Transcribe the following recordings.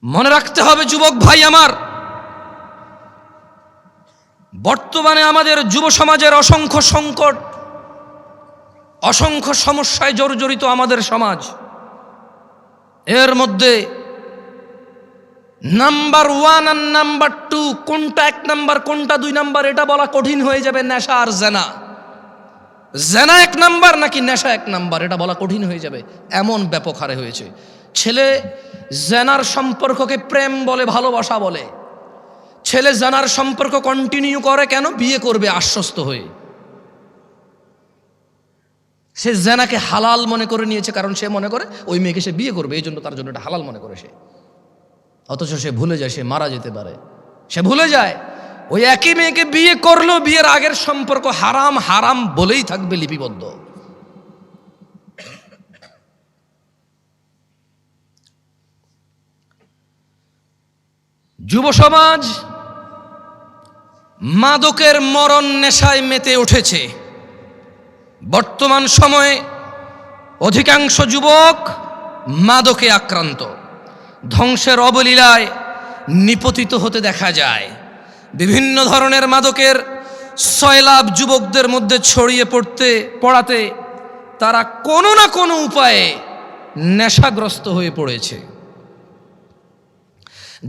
মনে রাখতে হবে যুবক ভাই আমার, বর্তমানে আমাদের যুব সমাজের অসংখ্য সংকট, অসংখ্য সমস্যায় জর্জরিত আমাদের সমাজ। এর মধ্যে নাম্বার 1 আর নাম্বার 2, কোনটা 1 নাম্বার কোনটা 2 নাম্বার এটা বলা কঠিন হয়ে যাবে। নেশা আর জেনা, জেনা 1 নাম্বার নাকি নেশা 1 নাম্বার এটা বলা কঠিন হয়ে যাবে, এমন ব্যাপক হারে হয়েছে। ছেলে জেনার সম্পর্ককে প্রেম বলে, ভালোবাসা বলে। ছেলে জেনার সম্পর্ক কন্টিনিউ করে কেন? বিয়ে করবে আশ্বস্ত হয়ে। সে জেনাকে হালাল মনে করে নিয়েছে, কারণ সে মনে করে ওই মেয়েকে সে বিয়ে করবে, এই জন্য তার জন্য এটা হালাল মনে করে সে। অথচ সে ভুলে যায় সে মারা যেতে পারে। সে ভুলে যায় ওই একই মেয়েকে বিয়ে করলেও বিয়ের আগের সম্পর্ক হারাম হারাম বলেই থাকবে লিপিবদ্ধ। যুব সমাজ মাদকের মরণ নেশায় মেতে উঠেছে। বর্তমান সময়ে অধিকাংশ যুবক মাদকে আক্রান্ত, ধ্বংসের অবলীলায় নিপতিত হতে দেখা যায়। বিভিন্ন ধরনের মাদকের সয়লাভ যুবকদের মধ্যে ছড়িয়ে পড়াতে তারা কোনো না কোনো উপায়ে নেশাগ্রস্ত হয়ে পড়েছে।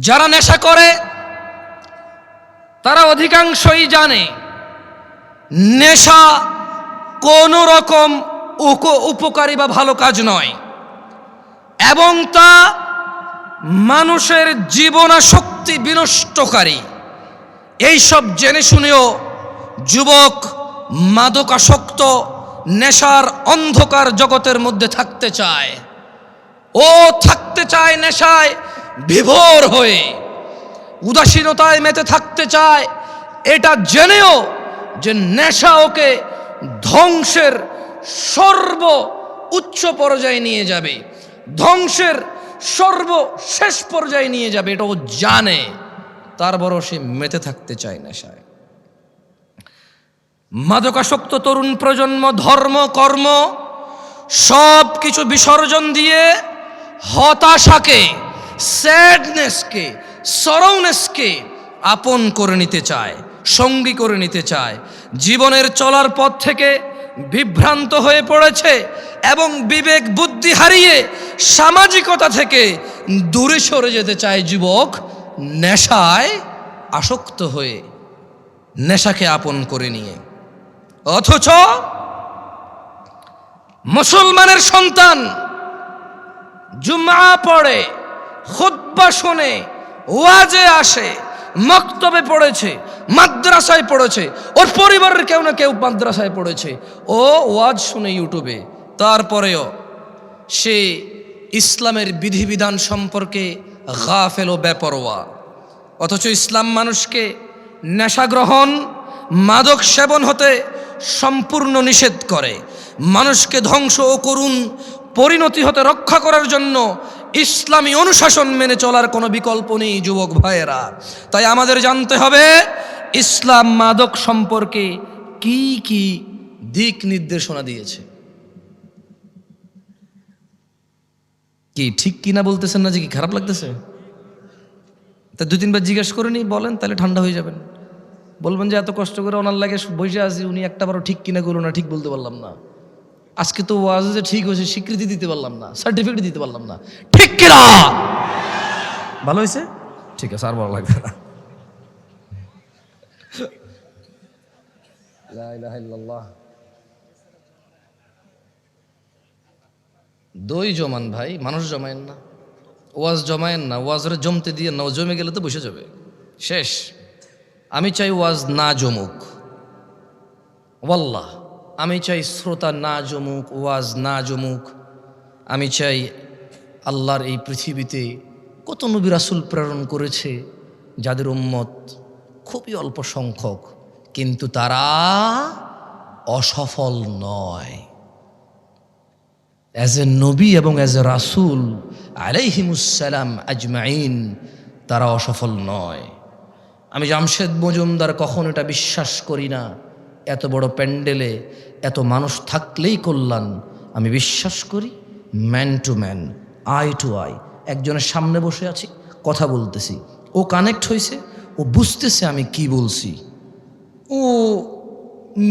যারা নেশা করে তারা অধিকাংশই জানে নেশা কোনো রকম উপকারী বা ভালো কাজ নয়, এবং তা মানুষের জীবনাশক্তি বিনষ্টকারী। এইসব জেনে শুনেও যুবক মাদকাসক্ত নেশার অন্ধকার জগতের মধ্যে থাকতে চায়। ও থাকতে চায় নেশায় বিভোর হয়ে, উদাসীনতায় মেতে থাকতে চায়, এটা জেনেও যে নেশা ওকে ধ্বংসের সর্ব উচ্চ পর্যায়ে নিয়ে যাবে, ধ্বংসের সর্বশেষ পর্যায়ে নিয়ে যাবে, এটা ও জানে, তারপরও সে মেতে থাকতে চায় নেশায়। মাদকাসক্ত তরুণ প্রজন্ম ধর্ম কর্ম সব কিছু বিসর্জন দিয়ে হতাশাকে, স্যাডনেসকে, সরৌনেসকে আপন করে নিতে চায়, সঙ্গী করে নিতে চায়। জীবনের চলার পথ থেকে বিভ্রান্ত হয়ে পড়েছে এবং বিবেক বুদ্ধি হারিয়ে সামাজিকতা থেকে দূরে সরে যেতে চায় যুবক, নেশায় আসক্ত হয়ে, নেশাকে আপন করে নিয়ে। অথচ মুসলমানের সন্তান জুমআ পড়ে, খুতবা শোনে, ওয়াজে আসে, মক্তবে পড়েছে, মাদ্রাসায় পড়েছে, ওর পরিবারের কেউ না কেউ মাদ্রাসায় পড়েছে, ও ওয়াজ শুনে ইউটিউবে, তারপরেও সে ইসলামের বিধিবিধান সম্পর্কে গাফেল ও বেপরোয়া। অথচ ইসলাম মানুষকে নেশা গ্রহণ, মাদক সেবন হতে সম্পূর্ণ নিষেধ করে। মানুষকে ধ্বংস ও করুণ পরিণতি হতে রক্ষা করার জন্য ইসলামী অনুশাসন মেনে চলার কোনো বিকল্প নেই যুবক ভাইয়েরা। তাই আমাদের জানতে হবে ইসলাম মাদক সম্পর্কে কি কি দিক নির্দেশনা দিয়েছে। কি ঠিক কিনা বলতেছেন না যে কি খারাপ লাগতেছে? তা 2-3 বার জিজ্ঞেস করে নি, বলেন, তাহলে ঠান্ডা হয়ে যাবেন। বলবেন যে এত কষ্ট করে ওনার লাগে বসে আছি, উনি একটাবারও ঠিক কিনা করলো না, ঠিক বলতে পারলাম না। আজকে তো ওয়াজ যে ঠিক হয়েছে স্বীকৃতি দিতে পারলাম না, সার্টিফিকেট দিতে পারলাম না, ঠিক কিনা? ভালো হয়েছে, ঠিক আছে, আর ভালো লাগবে না। লা ইলাহা ইল্লাল্লাহ। দই জমান ভাই, মানুষ জমায়েন না, ওয়াজ জমায়েন না, ওয়াজরে জমতে দিয়ে না, জমে গেলে তো বসে যাবে, শেষ। আমি চাই ওয়াজ না জমুক, ওয়াল্লাহ আমি চাই শ্রোতা না জমুক, ওয়াজ না জমুক। আমি চাই আল্লাহর এই পৃথিবীতে কত নবী রাসূল প্রেরণ করেছে, যাদের উম্মত খুবই অল্প সংখ্যক, কিন্তু তারা অসফল নয়। অ্যাজ এ নবী এবং অ্যাজ এ রাসূল আলাইহিমুসসালাম আজমাইন, তারা অসফল নয়। আমি জামশেদ মজুমদার কখন এটা বিশ্বাস করি না এত বড় প্যান্ডেলে এত মানুষ থাকলেই কল্যাণ। আমি বিশ্বাস করি man to man, eye to eye, একজনের সামনে বসে আছি, কথা বলতেছি, ও কানেক্ট হয়েছে, ও বুঝতেছে আমি কি বলছি, ও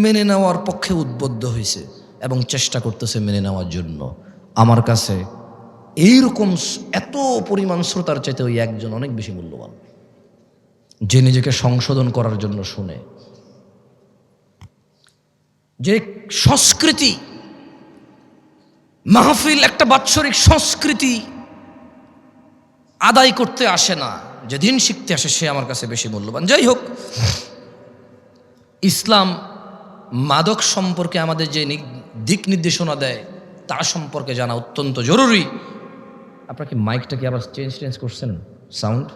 মেনে নেওয়ার পক্ষে উদ্বুদ্ধ হয়েছে এবং চেষ্টা করতেছে মেনে নেওয়ার জন্য। আমার কাছে এইরকম এত পরিমাণ শ্রোতার চাইতে ওই একজন অনেক বেশি মূল্যবান, যে নিজেকে সংশোধন করার জন্য শুনে। যে সংস্কৃতি মাহফিল একটা বাৎসরিক সংস্কৃতি আদায় করতে আসে না, যে দিন শিখতে আসে, সে আমার কাছে বেশি মূল্যবান। যাই হোক, ইসলাম মাদক সম্পর্কে আমাদের যে দিক নির্দেশনা দেয় তার সম্পর্কে জানা অত্যন্ত জরুরি। আপনার কি মাইকটা কি আবার চেঞ্জ করছেন সাউন্ড?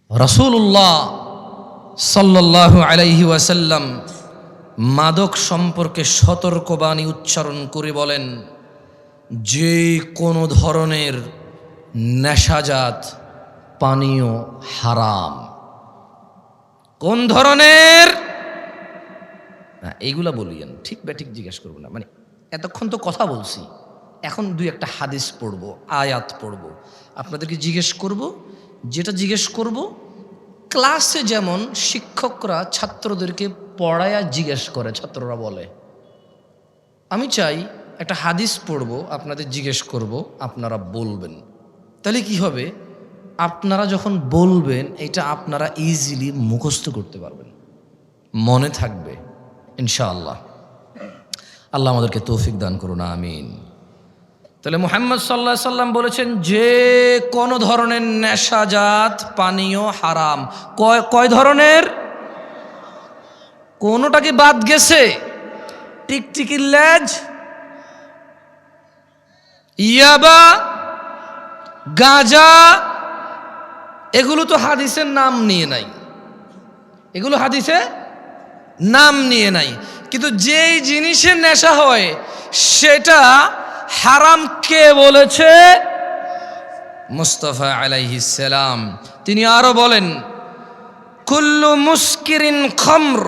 রাসূলুল্লাহ সাল্লাল্লাহু আলাইহি ওয়াসাল্লাম মাদক সম্পর্কে সতর্কবাণী উচ্চারণ করে বলেন, যে কোনো ধরনের নেশাজাত পানীয় হারাম। কোন ধরনের? এইগুলা বলিয়েন, ঠিক ব্যাঠিক জিজ্ঞেস করবো না, মানে এতক্ষণ তো কথা বলছি, এখন দুই একটা হাদিস পড়বো, আয়াত পড়বো, আপনাদেরকে জিজ্ঞেস করব। যেটা জিজ্ঞেস করব ক্লাসে যেমন শিক্ষকরা ছাত্রদেরকে পড়ায়া জিজ্ঞেস করে, ছাত্ররা বলে, আমি চাই একটা হাদিস পড়বো, আপনাদের জিজ্ঞেস করব, আপনারা বলবেন। তাহলে কি হবে? আপনারা যখন বলবেন এটা আপনারা ইজিলি মুখস্থ করতে পারবেন, মনে থাকবে ইনশাআল্লাহ। আল্লাহ আমাদেরকে তৌফিক দান করুন, আমিন। তাহলে মুহাম্মদ সাল্লাল্লাহু আলাইহি সাল্লাম বলেছেন যে কোনো ধরনের নেশাজাত পানীয় হারাম। কয় ধরনের? কোনোটা কি বাদ গেছে? টিকটিকির লেজ, ইয়াবা, গাঁজা, এগুলো তো হাদিসের নাম নিয়ে নাই, এগুলো হাদিসে নাম নিয়ে নাই। কিন্তু যেই জিনিসের নেশা হয় সেটা হারাম কে বলেছে? মুস্তাফা আলাইহিস সালাম। তিনি আরো বলেন, কুল্লু মুস্কিরিন খামর,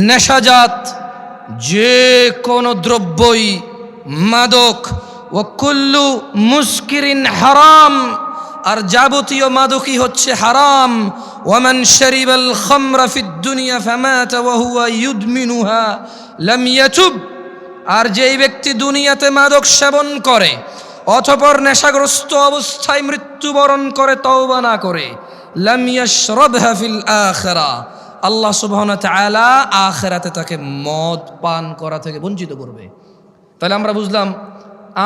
নেশাজাত যে কোনো দ্রব্যই মাদক, ও কুল্লু মুস্কিরিন হারাম, আর যাবতীয় মাদকই হচ্ছে হারাম। ওয়ামান শারিবাল খামরা ফিদ দুনিয়া ফামাতা ওয়া হুয়া ইউদমিনুহা লাম ইয়াতুব, আর যেই ব্যক্তি দুনিয়াতে মাদক সেবন করে অতঃপর নেশাগ্রস্ত অবস্থায় মৃত্যুবরণ করে তওবা না করে, লাম ইয়াশরাবহা ফিল আখিরাহ, আল্লাহ সুবহানাহু ওয়া তাআলা আখিরাতে তাকে মদ পান করা থেকে বঞ্চিত করবে। তাহলে আমরা বুঝলাম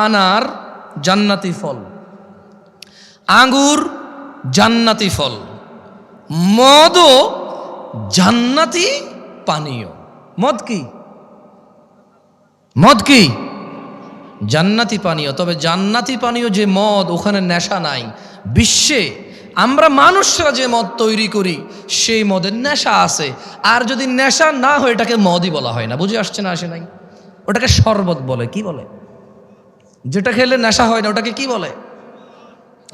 আনার জান্নাতি ফল, আঙ্গুর জান্নাতি ফল, মদও জান্নাতি পানীয়। মদ কি? মদ কি? জান্নাতি পানীয়। তবে জান্নাতি পানীয় যে মদ, ওখানে নেশা নাই। বিশ্বে আমরা মানুষরা যে মদ তৈরি করি সেই মদের নেশা আছে, আর যদি নেশা না হয় এটাকে মদই বলা হয় না। বুঝে আসছে না? আসে নাই? ওটাকে শরবত বলে। কি বলে? যেটা খেলে নেশা হয় না ওটাকে কি বলে?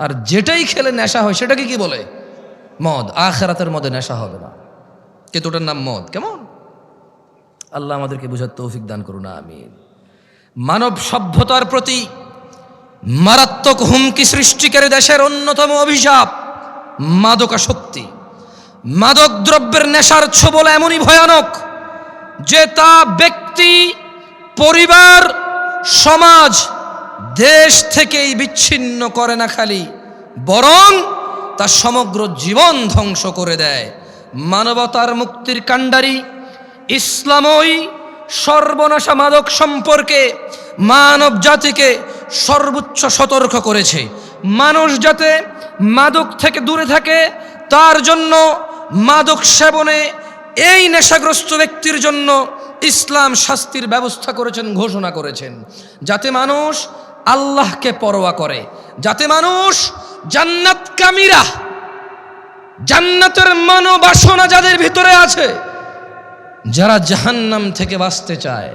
আর যেটাই খেলে নেশা হয় সেটাকে কি বলে? মদ। আখিরাতের মধ্যে নেশা হবে না, কিন্তু ওটার নাম মদ। কেমন? আল্লাহ আমাদেরকে বুঝার তৌফিক দান করুন, আমিন। মানব সভ্যতার প্রতি মারাত্মক হুমকি সৃষ্টিকারী দেশের অন্যতম অভিশাপ মাদকাসক্তি। মাদক দ্রব্যের নেশার ছোবল এমনই ভয়ানক যে তা ব্যক্তি, পরিবার, সমাজ, দেশ থেকেই বিচ্ছিন্ন করে না খালি, বরং তা সমগ্র জীবন ধ্বংস করে দেয়। মানবতার মুক্তির কাণ্ডারি ইসলামই সর্বনাশা মাদক সম্পর্কে মানব জাতিকে সর্বোচ্চ সতর্ক করেছে। মানুষ যাতে মাদক থেকে দূরে থাকে তার জন্য মাদক সেবনে এই নেশাগ্রস্ত ব্যক্তির জন্য ইসলাম শাস্তির ব্যবস্থা করেছেন, ঘোষণা করেছেন, যাতে মানুষ আল্লাহকে পরোয়া করে, যাতে মানুষ জান্নাতকামীরা, জান্নাতের মনোবাসনা যাদের ভিতরে আছে, যারা জাহান্নাম থেকে বাঁচতে চায়,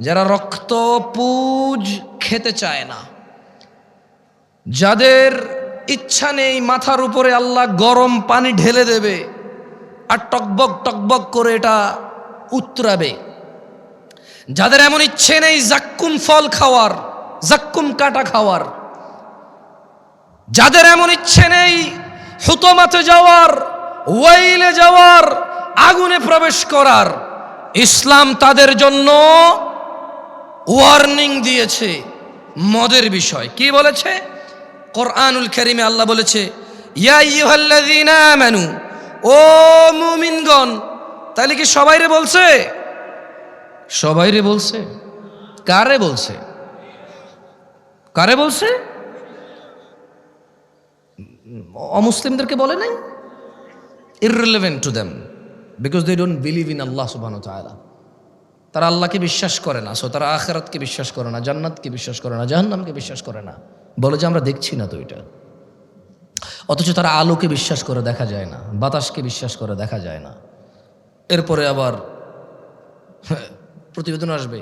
যারা রক্ত পুজ খেতে চায় না, যাদের ইচ্ছা নেই মাথার উপরে আল্লাহ গরম পানি ঢেলে দেবে আর টকবক টকবক করে এটা উতরাবে, যাদের এমন ইচ্ছে নেই জাক্কুম ফল খাওয়ার, জাক্কুম কাটা খাওয়ার। যাদের এমন ইচ্ছে নেই হুতমাতে যাওয়ার, ওয়াইলে যাওয়ার, আগুনে প্রবেশ করার, ইসলাম তাদের জন্য ওয়ার্নিং দিয়েছে মদের বিষয়। কি বলেছে? কোরআনুল কারীমে আল্লাহ বলেছে, ইয়া আইয়ুহাল্লাযীনা আমানু, ও মুমিনগণ। তাহলে কি সবাইরে বলছে? সবাইরে বলছে? কারে বলছে? কারে বলছে? অমুসলিমদেরকে বলে নাই? irrelevant to them because they don't believe in Allah subhanahu wa ta'ala. তারা আল্লাহকে বিশ্বাস করে না, সো তারা আখিরাতকে বিশ্বাস করে না, জান্নাতকে বিশ্বাস করে না, জাহান্নামকে বিশ্বাস করে না। বলে যে আমরা দেখছি না তো এটা। অথচ তারা আলোকে বিশ্বাস করে, দেখা যায় না। বাতাসকে বিশ্বাস করে, দেখা যায় না। এরপরে আবার প্রতিবেদন আসবে,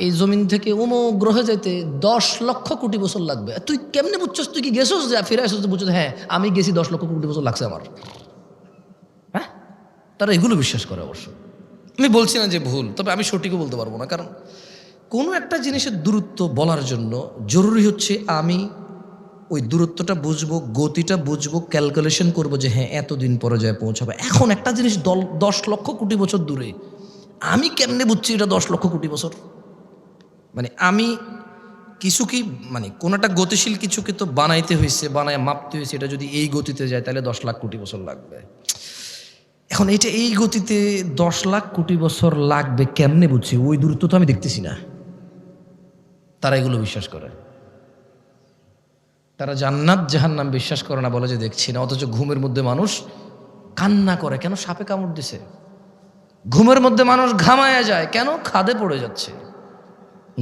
এই জমিন থেকে অমুক গ্রহে যেতে 10 লক্ষ কোটি বছর লাগবে। তুই কেমনে বুঝছস? তুই কি গেছস? যে ফিরে আসছিস? বুঝছস? হ্যাঁ, আমি গেছি, 10 লক্ষ কোটি বছর লাগছে আমার। হ্যাঁ, তারা এগুলো বিশ্বাস করে। অবশ্য আমি বলছি না যে ভুল, তবে আমি সঠিকও বলতে পারবো না। কারণ কোনো একটা জিনিসের দূরত্ব বলার জন্য জরুরি হচ্ছে আমি ওই দূরত্বটা বুঝবো, গতিটা বুঝবো, ক্যালকুলেশন করবো যে হ্যাঁ এতদিন পরে যায় পৌঁছাবে। এখন একটা জিনিস 10 লক্ষ কোটি বছর দূরে, আমি কেমনে বুঝছি এটা 10 লক্ষ কোটি বছর? মানে আমি কিছু কি, মানে কোন একটা গতিশীল কিছুকে তো বানাইতে হয়েছে, বানায় মাপতে হয়েছে। এটা যদি এই গতিতে যায় তাহলে 10 লাখ কোটি বছর লাগবে। এখন এটা এই গতিতে 10 লাখ কোটি বছর লাগবে কেমনে বুঝছি? ওই দূরত্ব তো আমি দেখতেছি না। তারা এগুলো বিশ্বাস করে। তারা জান্নাত জাহান্নাম বিশ্বাস করে না, বলে যে দেখছি না। অথচ ঘুমের মধ্যে মানুষ কান্না করে, কেন? সাপে কামড় দিছে। ঘুমের মধ্যে মানুষ ঘামায়া যায়, কেন? খাদে পড়ে যাচ্ছে।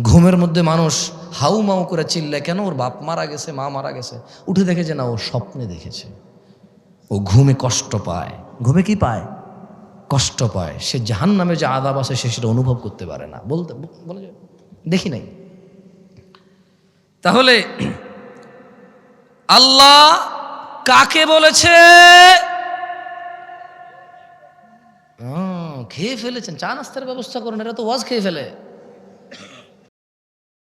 ঘুমের মধ্যে মানুষ হাউ মাউ করে চিল্লায়, কেন? ওর বাপ মারা গেছে, মা মারা গেছে। উঠে দেখে যে না, ও স্বপ্নে দেখেছে। ও ঘুমে কষ্ট পায়। ঘুমে কি পায়? কষ্ট পায়। সে জাহান্নামে যে আযাব আছে সে সেটা অনুভব করতে পারে না। বলে যে দেখি নাই। তাহলে আল্লাহ কাকে বলেছে? খেয়ে ফেলেছেন, চা নাস্তার ব্যবস্থা করেন, এরা তো ওয়াজ খেয়ে ফেলে।